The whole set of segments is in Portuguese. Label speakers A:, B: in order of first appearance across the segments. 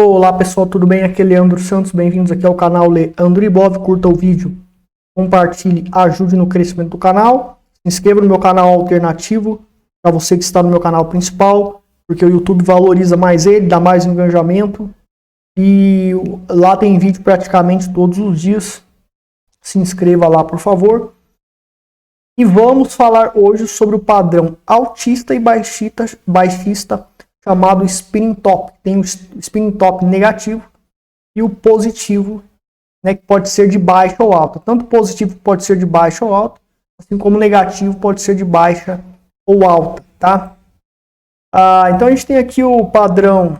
A: Olá pessoal, tudo bem? Aqui é Leandro Santos, bem-vindos aqui ao canal Leandro Ibov. Curta o vídeo, compartilhe, ajude no crescimento do canal. Se inscreva no meu canal alternativo, para você que está no meu canal principal, porque o YouTube valoriza mais ele, dá mais engajamento. E lá tem vídeo praticamente todos os dias. Se inscreva lá, por favor. E vamos falar hoje sobre o padrão altista e baixista chamado spinning top. Tem o spinning top negativo e o positivo, né, que pode ser de baixa ou alta. Tanto positivo pode ser de baixa ou alta, assim como negativo pode ser de baixa ou alta, tá? Então a gente tem aqui o padrão,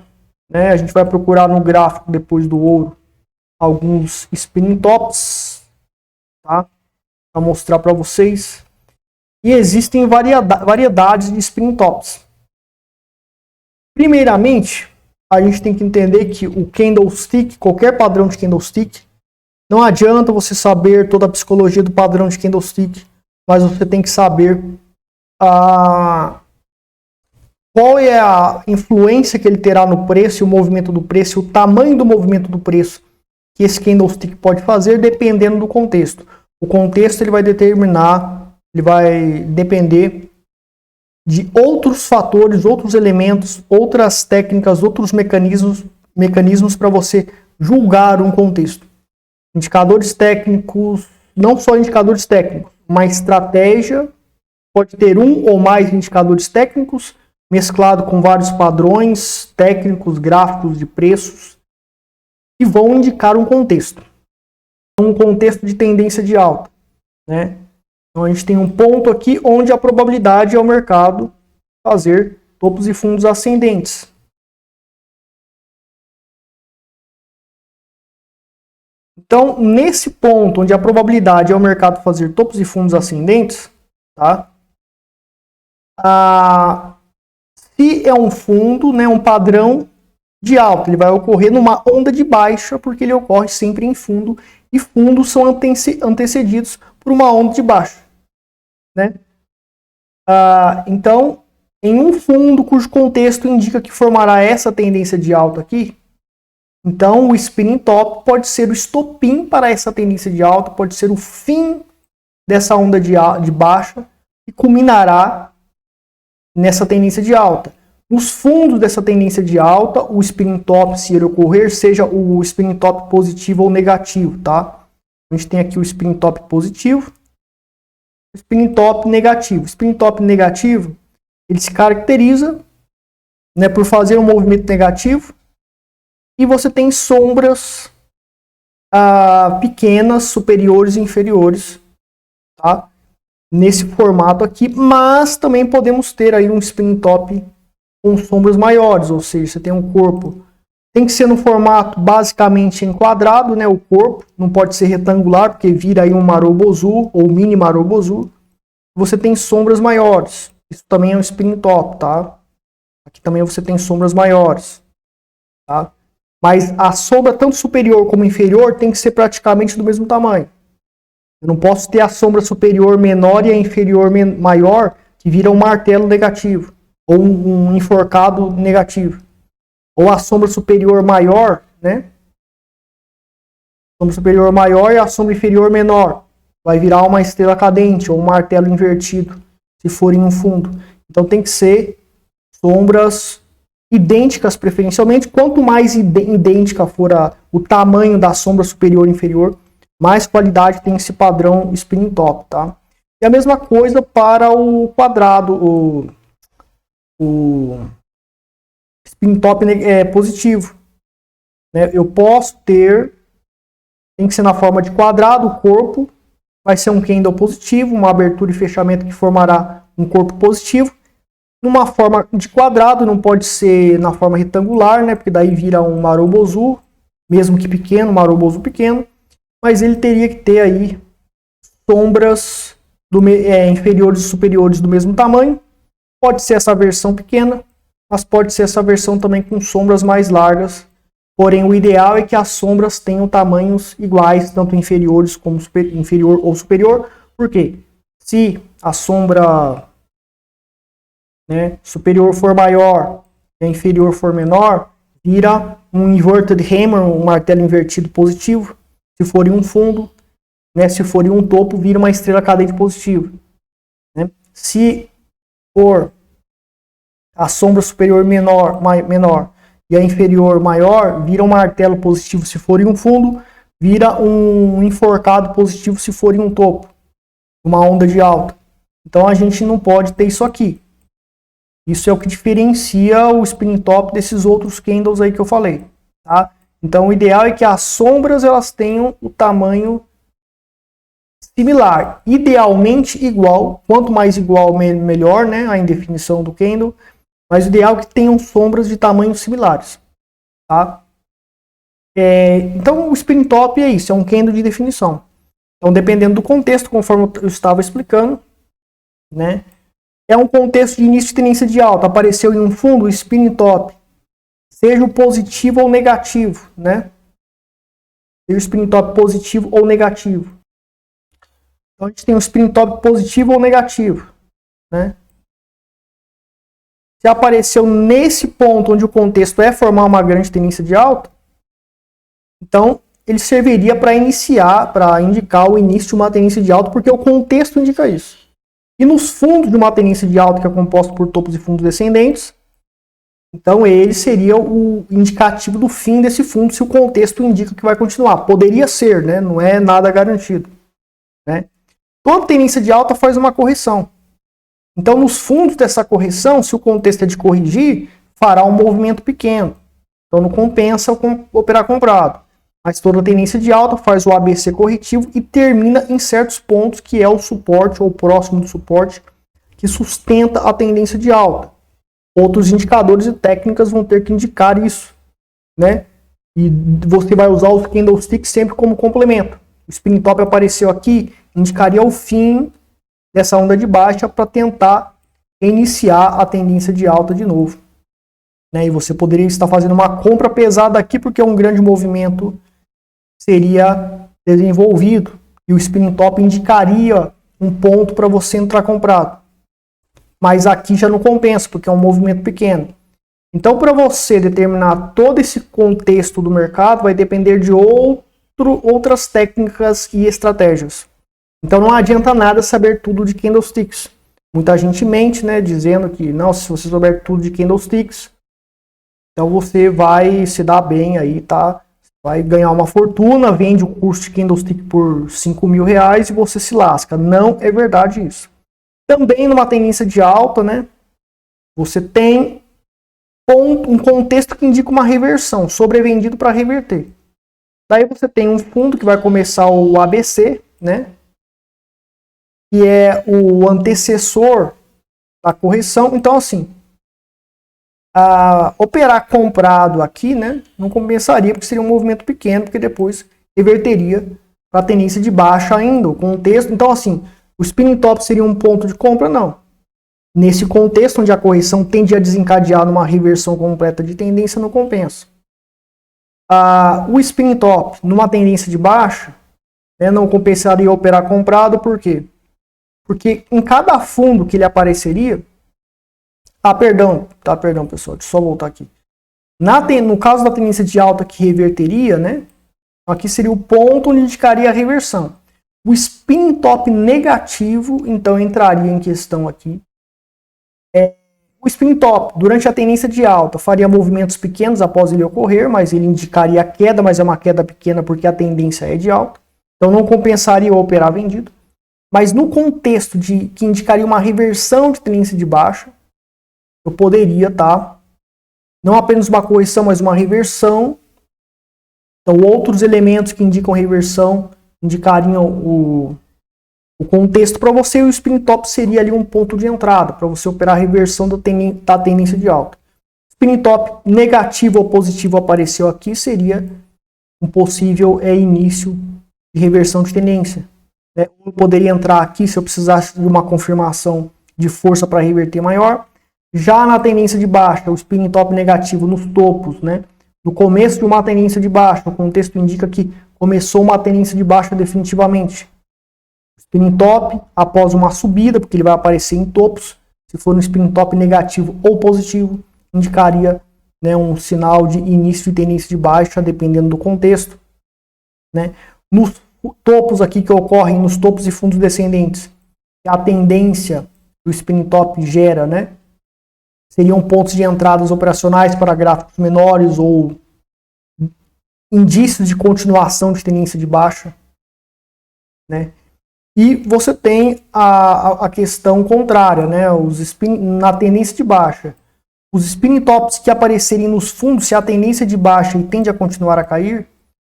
A: né? A gente vai procurar no gráfico depois do ouro alguns spinning tops, tá? Para mostrar para vocês. E existem variedades de spinning tops. Primeiramente, a gente tem que entender que o candlestick, qualquer padrão de candlestick, não adianta você saber toda a psicologia do padrão de candlestick, mas você tem que saber qual é a influência que ele terá no preço, o movimento do preço, o tamanho do movimento do preço que esse candlestick pode fazer, dependendo do contexto. O contexto ele vai determinar, ele vai depender de outros fatores, outros elementos, outras técnicas, outros mecanismos para você julgar um contexto. Indicadores técnicos, não só indicadores técnicos, uma estratégia pode ter um ou mais indicadores técnicos, mesclado com vários padrões técnicos, gráficos de preços, que vão indicar um contexto. Um contexto de tendência de alta, né? Então a gente tem um ponto aqui onde a probabilidade é o mercado fazer topos e fundos ascendentes. Então, nesse ponto onde a probabilidade é o mercado fazer topos e fundos ascendentes, tá? Se é um fundo, né, um padrão de alta, ele vai ocorrer numa onda de baixa, porque ele ocorre sempre em fundo, e fundos são antecedidos por uma onda de baixa, né? Então, em um fundo cujo contexto indica que formará essa tendência de alta aqui, então o spinning top pode ser o estopim para essa tendência de alta, pode ser o fim dessa onda de baixa e culminará nessa tendência de alta. Nos fundos dessa tendência de alta, o spinning top, se ele ocorrer, seja o spinning top positivo ou negativo, tá? A gente tem aqui o spinning top positivo, o spinning top negativo. O spinning top negativo, ele se caracteriza, né, por fazer um movimento negativo e você tem sombras pequenas, superiores e inferiores, tá? Nesse formato aqui, mas também podemos ter aí um spinning top com sombras maiores, ou seja, você tem um corpo, tem que ser no formato basicamente enquadrado, né, o corpo, não pode ser retangular, porque vira aí um marobozu ou mini marobozu. Você tem sombras maiores, isso também é um spinning top, tá? Aqui também você tem sombras maiores, tá? Mas a sombra tanto superior como inferior tem que ser praticamente do mesmo tamanho. Eu não posso ter a sombra superior menor e a inferior maior, que vira um martelo negativo, ou um enforcado negativo. Ou a sombra superior maior, né? A sombra superior maior e a sombra inferior menor. Vai virar uma estrela cadente ou um martelo invertido, se for em um fundo. Então tem que ser sombras idênticas preferencialmente. Quanto mais idêntica for o tamanho da sombra superior e inferior, mais qualidade tem esse padrão spinning top, tá? E a mesma coisa para o quadrado, o spinning top positivo, né? Eu posso ter, tem que ser na forma de quadrado, o corpo vai ser um candle positivo, uma abertura e fechamento que formará um corpo positivo. Numa forma de quadrado, não pode ser na forma retangular, né? Porque daí vira um marobozu, mesmo que pequeno, um marobozu pequeno. Mas ele teria que ter aí sombras inferiores e superiores do mesmo tamanho. Pode ser essa versão pequena, mas pode ser essa versão também com sombras mais largas. Porém, o ideal é que as sombras tenham tamanhos iguais, tanto inferiores como inferior ou superior. Por quê? Se a sombra, né, superior for maior e a inferior for menor, vira um inverted hammer, um martelo invertido positivo. Se for em um fundo, né? Se for em um topo, vira uma estrela cadente positiva. Né? Se for a sombra superior menor e a inferior maior, vira um martelo positivo se for em um fundo, vira um enforcado positivo se for em um topo, uma onda de alta. Então a gente não pode ter isso aqui. Isso é o que diferencia o spinning top desses outros candles aí que eu falei. Tá? Então o ideal é que as sombras elas tenham o tamanho similar, idealmente igual. Quanto mais igual, melhor, né? A indefinição do candle. Mas o ideal é que tenham sombras de tamanhos similares. Tá? Então o spinning top é isso, é um candle de definição. Então dependendo do contexto, conforme eu estava explicando, né? É um contexto de início de tendência de alta, apareceu em um fundo, o spinning top, seja o positivo ou negativo, né? Seja o spinning top positivo ou negativo. Então a gente tem o spinning top positivo ou negativo, né? Se apareceu nesse ponto onde o contexto é formar uma grande tendência de alta, então ele serviria para iniciar, para indicar o início de uma tendência de alta, porque o contexto indica isso. E nos fundos de uma tendência de alta que é composto por topos e fundos descendentes, então ele seria o indicativo do fim desse fundo se o contexto indica que vai continuar. Poderia ser, né? Não é nada garantido. Né? Toda tendência de alta faz uma correção. Então nos fundos dessa correção, se o contexto é de corrigir, fará um movimento pequeno. Então não compensa operar comprado. Mas toda tendência de alta faz o ABC corretivo e termina em certos pontos que é o suporte ou próximo do suporte que sustenta a tendência de alta. Outros indicadores e técnicas vão ter que indicar isso, né? E você vai usar os candlesticks sempre como complemento. O spinning top apareceu aqui, indicaria o fim dessa onda de baixa para tentar iniciar a tendência de alta de novo. Né? E você poderia estar fazendo uma compra pesada aqui porque um grande movimento seria desenvolvido e o spinning top indicaria um ponto para você entrar comprado. Mas aqui já não compensa, porque é um movimento pequeno. Então, para você determinar todo esse contexto do mercado, vai depender de outras técnicas e estratégias. Então, não adianta nada saber tudo de candlesticks. Muita gente mente, né, dizendo que, não, se você souber tudo de candlesticks, então você vai se dar bem aí, tá? Vai ganhar uma fortuna, vende o curso de candlestick por R$5.000 e você se lasca. Não é verdade isso. Também numa tendência de alta, né? Você tem um contexto que indica uma reversão, sobrevendido para reverter. Daí você tem um fundo que vai começar o ABC, né? Que é o antecessor da correção. Então, assim, operar comprado aqui, né, não compensaria, porque seria um movimento pequeno, porque depois reverteria para a tendência de baixa ainda, o contexto. Então, assim, o spinning top seria um ponto de compra? Não. Nesse contexto, onde a correção tende a desencadear numa reversão completa de tendência, não compensa. O spinning top, numa tendência de baixa, né, não compensaria operar comprado, por quê? Porque em cada fundo que ele apareceria, perdão, pessoal, deixa eu só voltar aqui. No caso da tendência de alta que reverteria, né? Aqui seria o ponto onde indicaria a reversão. O spinning top negativo, então, entraria em questão aqui. O spinning top, durante a tendência de alta, faria movimentos pequenos após ele ocorrer, mas ele indicaria a queda, mas é uma queda pequena porque a tendência é de alta. Então não compensaria operar vendido. Mas no contexto que indicaria uma reversão de tendência de baixa, eu poderia não apenas uma correção, mas uma reversão. Então, outros elementos que indicam reversão indicariam o contexto para você, e o spinning top seria ali um ponto de entrada para você operar a reversão da tendência de alta. Spinning top negativo ou positivo apareceu aqui, seria um possível início de reversão de tendência. Eu poderia entrar aqui se eu precisasse de uma confirmação de força para reverter maior. Já na tendência de baixa, o spinning top negativo nos topos, né? No começo de uma tendência de baixa, o contexto indica que começou uma tendência de baixa definitivamente. O spinning top, após uma subida, porque ele vai aparecer em topos, se for um spinning top negativo ou positivo, indicaria né, um sinal de início de tendência de baixa, dependendo do contexto, né? Nos topos aqui que ocorrem, nos topos e fundos descendentes, a tendência do spin top gera, né, seriam pontos de entradas operacionais para gráficos menores ou indícios de continuação de tendência de baixa, né? E você tem a questão contrária, né? Na tendência de baixa, os spin tops que aparecerem nos fundos, se a tendência de baixa e tende a continuar a cair,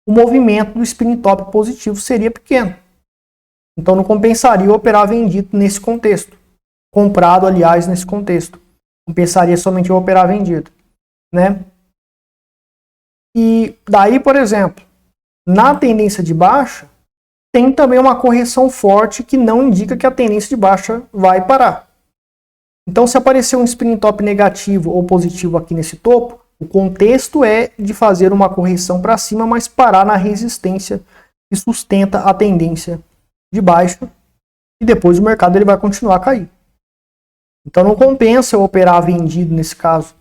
A: o movimento do spin top positivo seria pequeno. Então não compensaria operar vendido nesse contexto. Comprado, aliás, nesse contexto. Compensaria somente operar vendido, né? E daí, por exemplo, na tendência de baixa, tem também uma correção forte que não indica que a tendência de baixa vai parar. Então, se aparecer um spin top negativo ou positivo aqui nesse topo, o contexto é de fazer uma correção para cima, mas parar na resistência que sustenta a tendência de baixa, e depois o mercado ele vai continuar a cair. Então não compensa eu operar vendido nesse caso,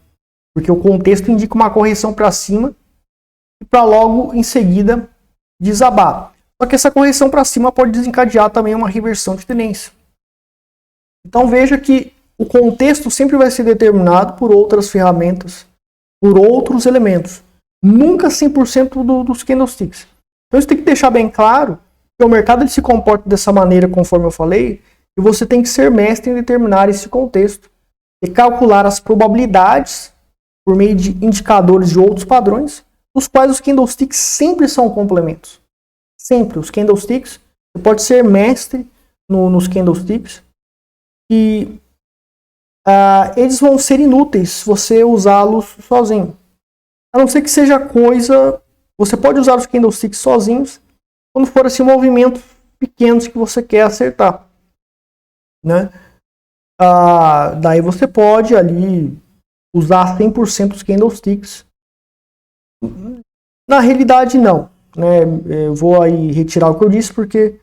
A: porque o contexto indica uma correção para cima e para logo em seguida desabar. Só que essa correção para cima pode desencadear também uma reversão de tendência. Então veja que o contexto sempre vai ser determinado por outras ferramentas, por outros elementos. Nunca 100% dos candlesticks. Então isso tem que deixar bem claro que o mercado ele se comporta dessa maneira, conforme eu falei, e você tem que ser mestre em determinar esse contexto e calcular as probabilidades por meio de indicadores de outros padrões, os quais os candlesticks sempre são complementos. Sempre. Os candlesticks, você pode ser mestre nos candlesticks e eles vão ser inúteis se você usá-los sozinho. A não ser que seja coisa... Você pode usar os candlesticks sozinhos quando for assim movimentos pequenos que você quer acertar, né? Daí você pode ali usar 100% os candlesticks. Na realidade não, né? Eu vou aí retirar o que eu disse porque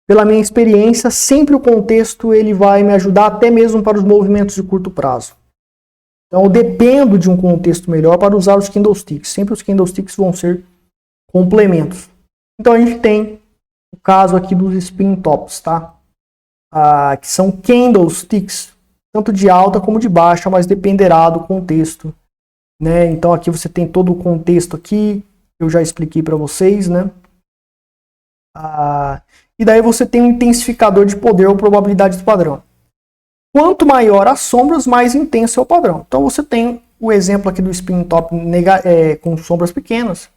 A: pela minha experiência sempre o contexto ele vai me ajudar até mesmo para os movimentos de curto prazo. Então eu dependo de um contexto melhor para usar os candlesticks. Sempre os candlesticks vão ser complementos. Então a gente tem o caso aqui dos spin tops, tá? Que são candlesticks, tanto de alta como de baixa, mas dependerá do contexto, né? Então aqui você tem todo o contexto aqui, eu já expliquei para vocês, né? E daí você tem um intensificador de poder ou probabilidade do padrão. Quanto maior as sombras, mais intenso é o padrão. Então você tem o exemplo aqui do spin top com sombras pequenas,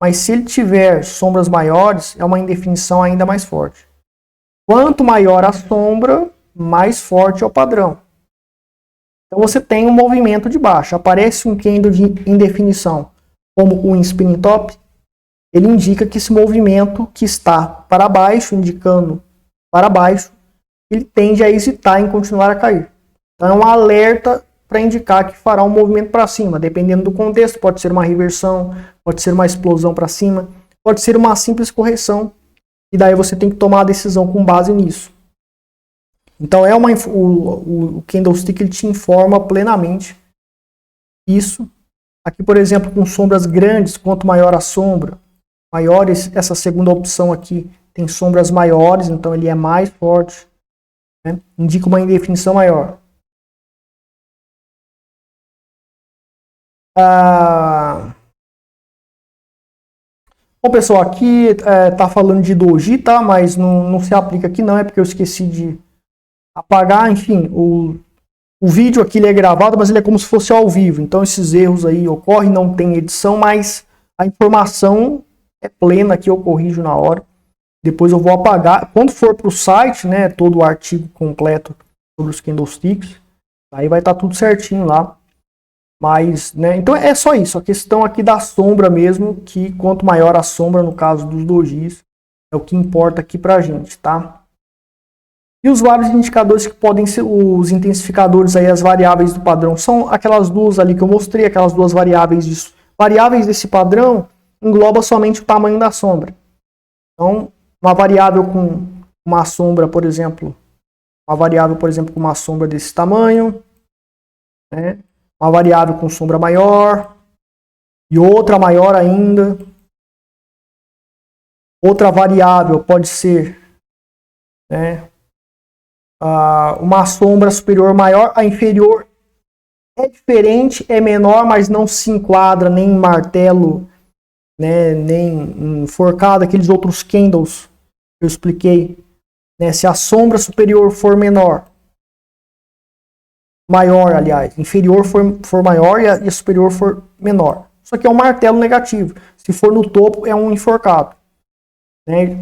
A: mas se ele tiver sombras maiores, é uma indefinição ainda mais forte. Quanto maior a sombra, mais forte é o padrão. Então você tem um movimento de baixa. Aparece um candle de indefinição, como um spin top, ele indica que esse movimento que está para baixo, indicando para baixo, ele tende a hesitar em continuar a cair. Então é um alerta para indicar que fará um movimento para cima, dependendo do contexto. Pode ser uma reversão, pode ser uma explosão para cima, pode ser uma simples correção. E daí você tem que tomar a decisão com base nisso. Então o candlestick ele te informa plenamente isso. Aqui, por exemplo, com sombras grandes, quanto maior a sombra, maiores, essa segunda opção aqui tem sombras maiores, então ele é mais forte, né? Indica uma indefinição maior. Bom, pessoal, aqui tá falando de doji, tá? Mas não se aplica aqui não, é porque eu esqueci de apagar. Enfim, o vídeo aqui ele é gravado, mas ele é como se fosse ao vivo. Então esses erros aí ocorrem, não tem edição, mas a informação é plena aqui, eu corrijo na hora. Depois eu vou apagar. Quando for para o site, né, todo o artigo completo sobre os candlesticks, aí vai estar tudo certinho lá. Mas, né, então é só isso. A questão aqui da sombra mesmo, que quanto maior a sombra, no caso dos dojis, é o que importa aqui pra gente, tá? E os vários indicadores que podem ser, os intensificadores aí, as variáveis do padrão, são aquelas duas ali que eu mostrei, aquelas duas variáveis. Variáveis desse padrão engloba somente o tamanho da sombra. Então, uma variável com uma sombra, por exemplo, com uma sombra desse tamanho, né? uma variável com sombra maior e outra maior ainda. Outra variável pode ser, né, uma sombra superior maior, a inferior é diferente, é menor, mas não se enquadra nem em martelo, né, nem em forcado, aqueles outros candles que eu expliquei. Né, se a sombra superior for maior, aliás, inferior for maior e a superior for menor. Isso aqui é um martelo negativo. Se for no topo, é um enforcado. Né?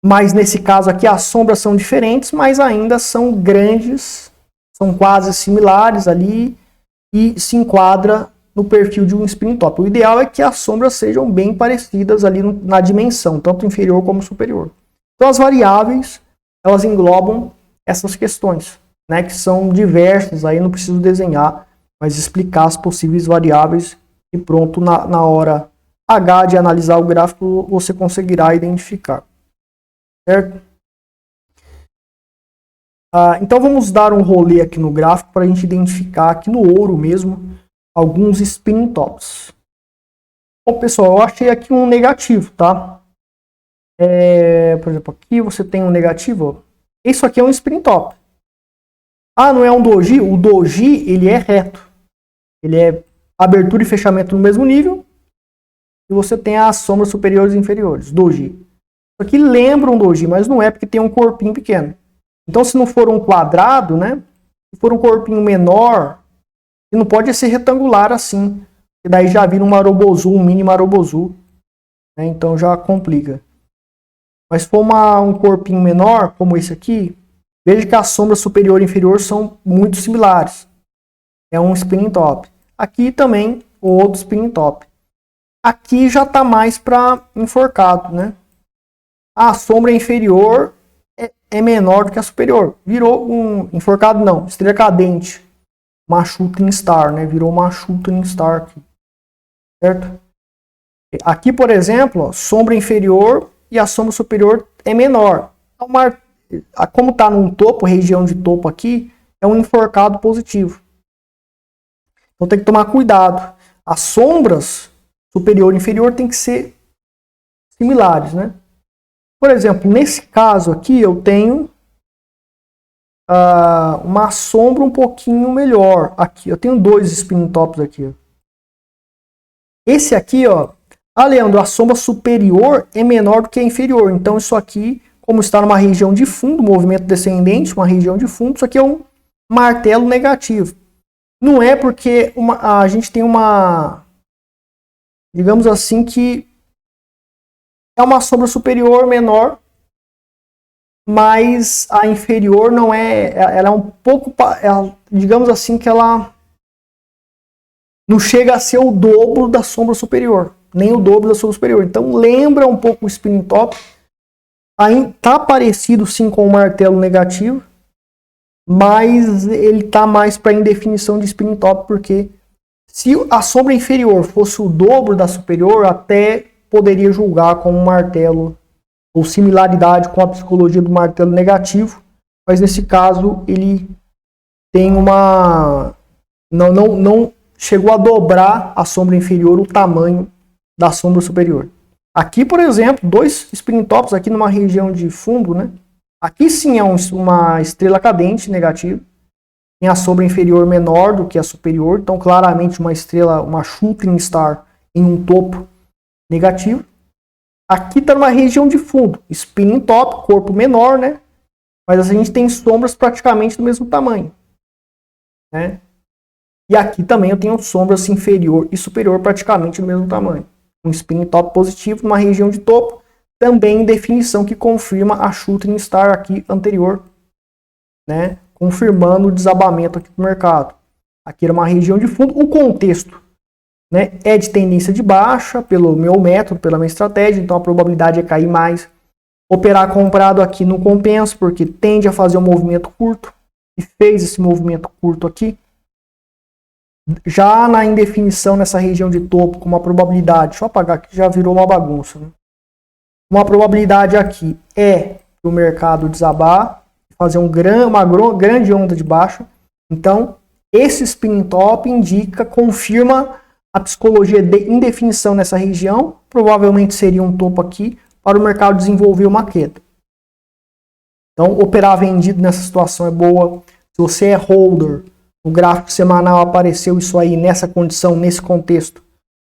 A: Mas nesse caso aqui as sombras são diferentes, mas ainda são grandes, são quase similares ali e se enquadra no perfil de um spinning top. O ideal é que as sombras sejam bem parecidas ali na dimensão, tanto inferior como superior. Então as variáveis, elas englobam essas questões, né, que são diversas, aí não preciso desenhar, mas explicar as possíveis variáveis e pronto, na hora H de analisar o gráfico, você conseguirá identificar. Certo? Então vamos dar um rolê aqui no gráfico para a gente identificar aqui no ouro mesmo alguns spinning tops. Bom, pessoal, eu achei aqui um negativo, tá? Por exemplo, aqui você tem um negativo. Isso aqui é um spinning top. Não é um doji? O doji, ele é reto. Ele é abertura e fechamento no mesmo nível. E você tem as sombras superiores e inferiores. Doji. Isso aqui lembra um doji, mas não é porque tem um corpinho pequeno. Então, se não for um quadrado, né? Se for um corpinho menor, não pode ser retangular assim. E daí já vira um marobozu, um mini marobozu. Né? Então já complica. Mas se for um corpinho menor, como esse aqui, veja que as sombras superior e inferior são muito similares. É um spinning top. Aqui também o outro spinning top. Aqui já está mais para enforcado, né? A sombra inferior é menor do que a superior. Virou um enforcado não, estrela cadente. Uma shooting star, né? Virou uma shooting star aqui. Certo? Aqui, por exemplo, ó, sombra inferior e a sombra superior é menor. Então, como está num topo, região de topo aqui, é um enforcado positivo. Então tem que tomar cuidado. As sombras superior e inferior tem que ser similares, né? Por exemplo, nesse caso aqui eu tenho uma sombra um pouquinho melhor. Aqui eu tenho dois spinning tops aqui. Ó. Esse aqui, ó, Leandro, a sombra superior é menor do que a inferior. Então isso aqui, como está numa região de fundo, movimento descendente, uma região de fundo, isso aqui é um martelo negativo. Não é porque a gente tem digamos assim, que é uma sombra superior menor, mas a inferior não é, ela é um pouco, digamos assim, que ela não chega a ser o dobro da sombra superior, nem o dobro da sombra superior. Então lembra um pouco o spinning top, tá parecido sim com o martelo negativo, mas ele tá mais para indefinição de spinning top, porque se a sombra inferior fosse o dobro da superior, até poderia julgar como um martelo ou similaridade com a psicologia do martelo negativo, mas nesse caso ele tem não chegou a dobrar a sombra inferior o tamanho da sombra superior. Aqui, por exemplo, dois spinning tops aqui numa região de fundo, né? Aqui sim é uma estrela cadente negativa. Tem a sombra inferior menor do que a superior, então claramente uma estrela, uma shooting star em um topo negativo. Aqui está numa região de fundo, spinning top, corpo menor, né? Mas a gente tem sombras praticamente do mesmo tamanho, né? E aqui também eu tenho sombras inferior e superior praticamente do mesmo tamanho. Um spinning top positivo numa região de topo, também em definição que confirma a shooting star aqui anterior, né? Confirmando o desabamento aqui do mercado. Aqui era uma região de fundo. O contexto, né, é de tendência de baixa pelo meu método, pela minha estratégia. Então a probabilidade é cair mais. Operar comprado aqui não compensa, porque tende a fazer um movimento curto. E fez esse movimento curto aqui. Já na indefinição nessa região de topo, com uma probabilidade, deixa eu apagar aqui, já virou uma bagunça. Né? Uma probabilidade aqui é o mercado desabar, fazer uma grande onda de baixa. Então, esse spinning top confirma a psicologia de indefinição nessa região, provavelmente seria um topo aqui, para o mercado desenvolver uma queda. Então, operar vendido nessa situação é boa. Se você é holder, no gráfico semanal apareceu isso aí nessa condição, nesse contexto.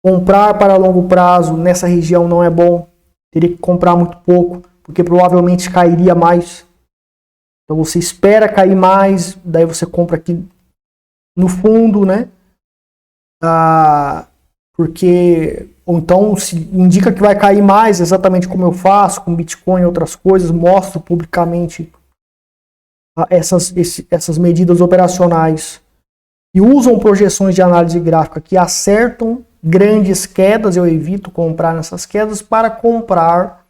A: Comprar para longo prazo nessa região não é bom. Teria que comprar muito pouco, porque provavelmente cairia mais. Então você espera cair mais, daí você compra aqui no fundo, né? Porque, ou então se indica que vai cair mais, exatamente como eu faço com Bitcoin e outras coisas, mostro publicamente essas medidas operacionais e usam projeções de análise gráfica que acertam grandes quedas. Eu evito comprar nessas quedas para comprar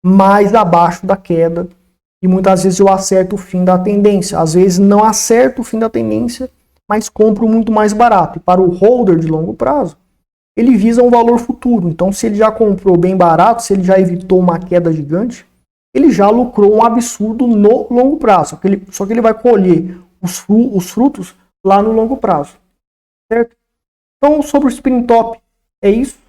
A: mais abaixo da queda, e muitas vezes eu acerto o fim da tendência. Às vezes não acerto o fim da tendência, mas compro muito mais barato. E para o holder de longo prazo, ele visa um valor futuro. Então, se ele já comprou bem barato, se ele já evitou uma queda gigante, ele já lucrou um absurdo no longo prazo. Só que ele vai colher os frutos lá no longo prazo. Certo? Então, sobre o spinning top, é isso.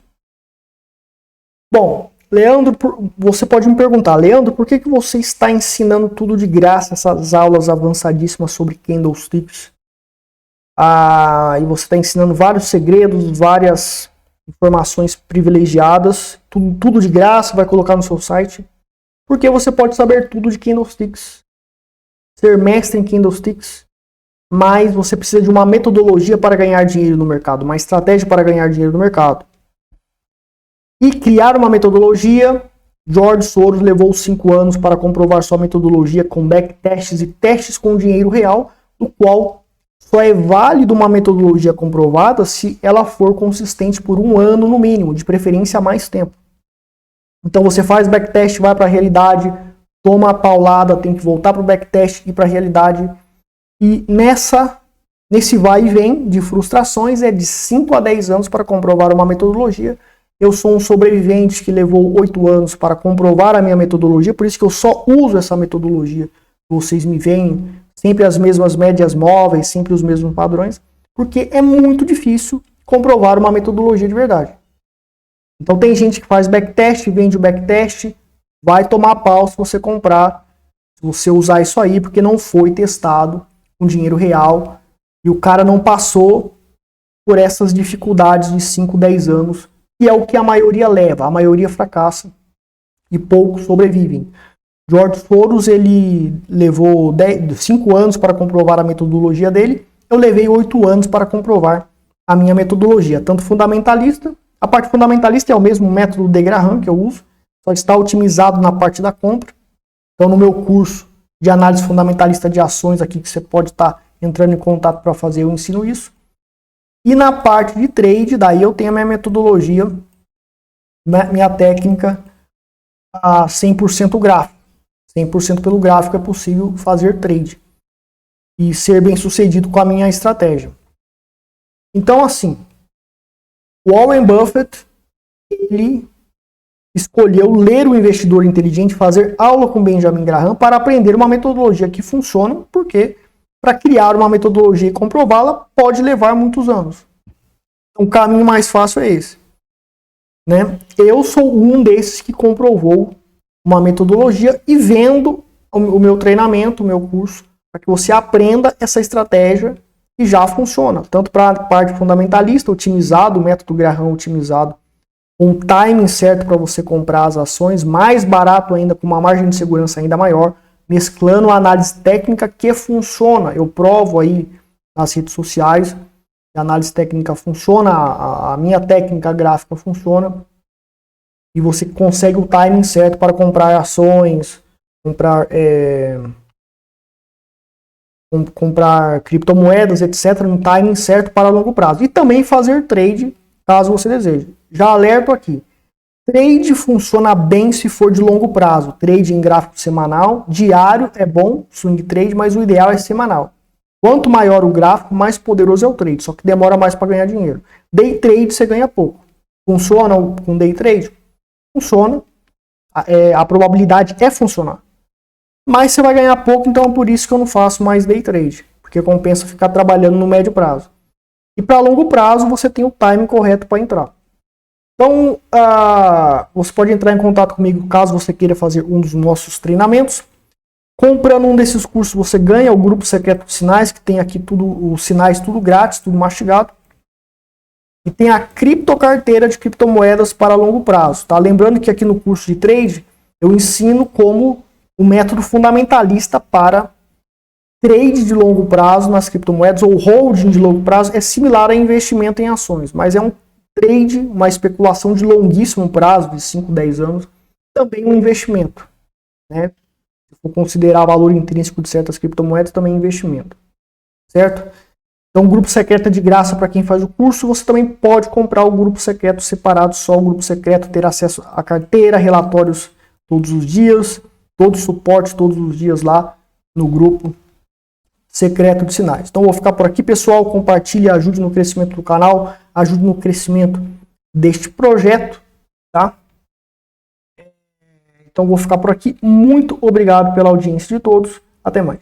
A: Bom, Leandro, você pode me perguntar, Leandro, por que você está ensinando tudo de graça, essas aulas avançadíssimas sobre candlesticks? E você está ensinando vários segredos, várias informações privilegiadas, tudo de graça, vai colocar no seu site. Porque você pode saber tudo de candlesticks, ser mestre em candlesticks, mas você precisa de uma metodologia para ganhar dinheiro no mercado, uma estratégia para ganhar dinheiro no mercado. E criar uma metodologia, George Soros levou 5 anos para comprovar sua metodologia com backtests e testes com dinheiro real, do qual só é válido uma metodologia comprovada se ela for consistente por 1 ano no mínimo, de preferência mais tempo. Então você faz backtest, vai para a realidade, toma a paulada, tem que voltar para o backtest e para a realidade. E nesse vai e vem de frustrações é de 5 a 10 anos para comprovar uma metodologia. Eu sou um sobrevivente que levou 8 anos para comprovar a minha metodologia, por isso que eu só uso essa metodologia. Vocês me veem sempre as mesmas médias móveis, sempre os mesmos padrões, porque é muito difícil comprovar uma metodologia de verdade. Então tem gente que faz backtest, vende o backtest, vai tomar pau se você comprar, se você usar isso aí, porque não foi testado com dinheiro real e o cara não passou por essas dificuldades de 5, 10 anos, que é o que a maioria leva, a maioria fracassa e poucos sobrevivem. George Soros, ele levou 5 anos para comprovar a metodologia dele, eu levei 8 anos para comprovar a minha metodologia, tanto fundamentalista. A parte fundamentalista é o mesmo método de Graham que eu uso, só está otimizado na parte da compra. Então, no meu curso de análise fundamentalista de ações aqui, que você pode estar entrando em contato para fazer, eu ensino isso. E na parte de trade, daí eu tenho a minha metodologia, minha técnica a 100% gráfico. 100% pelo gráfico é possível fazer trade e ser bem sucedido com a minha estratégia. Então, assim, Warren Buffett, ele escolheu ler O Investidor Inteligente, fazer aula com Benjamin Graham para aprender uma metodologia que funciona, porque para criar uma metodologia e comprová-la pode levar muitos anos. O caminho mais fácil é esse. Né? Eu sou um desses que comprovou uma metodologia e vendo o meu treinamento, o meu curso, para que você aprenda essa estratégia que já funciona, tanto para a parte fundamentalista, otimizado, o método Graham otimizado, com um timing certo para você comprar as ações, mais barato ainda, com uma margem de segurança ainda maior, mesclando a análise técnica que funciona. Eu provo aí nas redes sociais, a análise técnica funciona, a minha técnica gráfica funciona, e você consegue o timing certo para comprar ações, comprar criptomoedas, etc., no timing certo para longo prazo. E também fazer trade, caso você deseje. Já alerto aqui. Trade funciona bem se for de longo prazo. Trade em gráfico semanal. Diário é bom, swing trade, mas o ideal é semanal. Quanto maior o gráfico, mais poderoso é o trade. Só que demora mais para ganhar dinheiro. Day trade você ganha pouco. Funciona com day trade? Funciona. A probabilidade é funcionar. Mas você vai ganhar pouco, então é por isso que eu não faço mais day trade. porque compensa ficar trabalhando no médio prazo. E para longo prazo, você tem o timing correto para entrar. Então, você pode entrar em contato comigo caso você queira fazer um dos nossos treinamentos. Comprando um desses cursos, você ganha o grupo secreto de sinais, que tem aqui tudo, os sinais tudo grátis, tudo mastigado. E tem a criptocarteira de criptomoedas para longo prazo. Tá? Lembrando que aqui no curso de trade, eu ensino como o método fundamentalista para trade de longo prazo nas criptomoedas, ou holding de longo prazo, é similar a investimento em ações, mas é um trade, uma especulação de longuíssimo prazo, de 5, 10 anos, também um investimento. Né? Se for considerar o valor intrínseco de certas criptomoedas, também é investimento. Certo? Então, o grupo secreto é de graça para quem faz o curso. Você também pode comprar o grupo secreto separado, só o grupo secreto, ter acesso à carteira, relatórios todos os dias, todo o suporte todos os dias lá no grupo secreto de sinais. Então, vou ficar por aqui, pessoal. Compartilhe, ajude no crescimento do canal, ajude no crescimento deste projeto, tá? Então, vou ficar por aqui. Muito obrigado pela audiência de todos. Até mais.